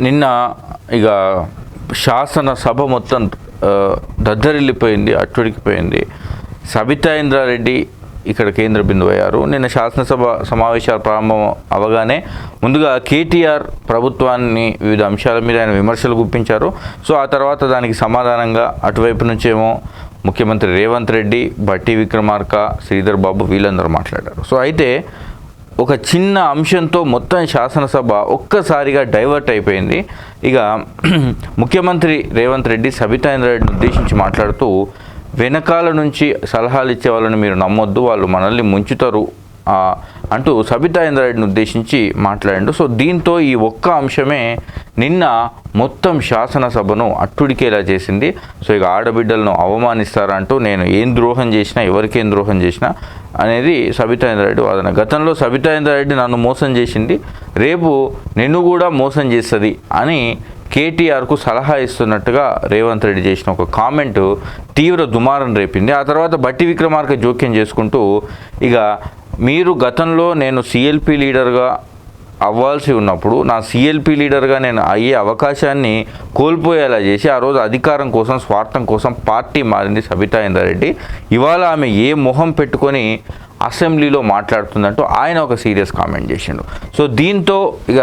నిన్న ఇక శాసనసభ మొత్తం దద్దరిల్లిపోయింది, అట్టుడికిపోయింది. సబితా ఇంద్రారెడ్డి ఇక్కడ కేంద్ర బిందువు అయ్యారు. నిన్న శాసనసభ సమావేశాలు ప్రారంభం అవగానే ముందుగా కేటీఆర్ ప్రభుత్వాన్ని వివిధ అంశాల మీద ఆయన విమర్శలు గుప్పించారు. సో ఆ తర్వాత దానికి సమాధానంగా అటువైపు నుంచేమో ముఖ్యమంత్రి రేవంత్ రెడ్డి, బట్టి విక్రమార్క, శ్రీధర్ బాబు వీళ్ళందరూ మాట్లాడారు. సో అయితే ఒక చిన్న అంశంతో మొత్తం శాసనసభ ఒక్కసారిగా డైవర్ట్ అయిపోయింది. ఇక ముఖ్యమంత్రి రేవంత్ రెడ్డి సబితా ఇంద్రారెడ్డిని ఉద్దేశించి మాట్లాడుతూ, వెనకాల నుంచి సలహాలు ఇచ్చే వాళ్ళని మీరు నమ్మొద్దు, వాళ్ళు మనల్ని ముంచుతారు అంటూ సబితా ఇంద్రారెడ్డిని ఉద్దేశించి మాట్లాడాడు. సో దీంతో ఈ ఒక్క అంశమే నిన్న మొత్తం శాసనసభను అట్టుడికేలా చేసింది. సో ఇక ఆడబిడ్డలను అవమానిస్తారంటూ నేను ఏం ద్రోహం చేసినా, ఎవరికేం ద్రోహం చేసినా అనేది సబితా ఇంద్రారెడ్డి వాదన. గతంలో సబితా ఇంద్రారెడ్డి నన్ను మోసం చేసింది, రేపు నిన్ను కూడా మోసం చేస్తుంది అని కేటీఆర్కు సలహా ఇస్తున్నట్టుగా రేవంత్ రెడ్డి చేసిన ఒక కామెంటు తీవ్ర దుమారం రేపింది. ఆ తర్వాత బట్టి విక్రమార్క జోక్యం చేసుకుంటూ, ఇక మీరు గతంలో నేను సిఎల్పి లీడర్గా అవ్వాల్సి ఉన్నప్పుడు నా సిఎల్పి లీడర్గా నేను అయ్యే అవకాశాన్ని కోల్పోయేలా చేసి ఆ రోజు అధికారం కోసం, స్వార్థం కోసం పార్టీ మారింది సబితా ఇంద్రారెడ్డి. ఇవాళ ఆమె ఏ మొహం పెట్టుకొని అసెంబ్లీలో మాట్లాడుతుందంటూ ఆయన ఒక సీరియస్ కామెంట్ చేసిండు. సో దీంతో ఇక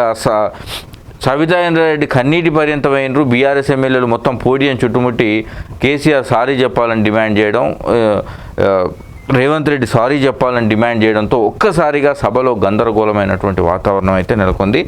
సబితా ఇంద్రారెడ్డి కన్నీటి పర్యంతమైనరు. బీఆర్ఎస్ ఎమ్మెల్యేలు మొత్తం పోడియం చుట్టుముట్టి కేసీఆర్ సారీ చెప్పాలని డిమాండ్ చేయడం, రేవంత్ రెడ్డి సారీ చెప్పాలని డిమాండ్ చేయడంతో ఒక్కసారిగా సభలో గందరగోళమైనటువంటి వాతావరణం అయితే నెలకొంది.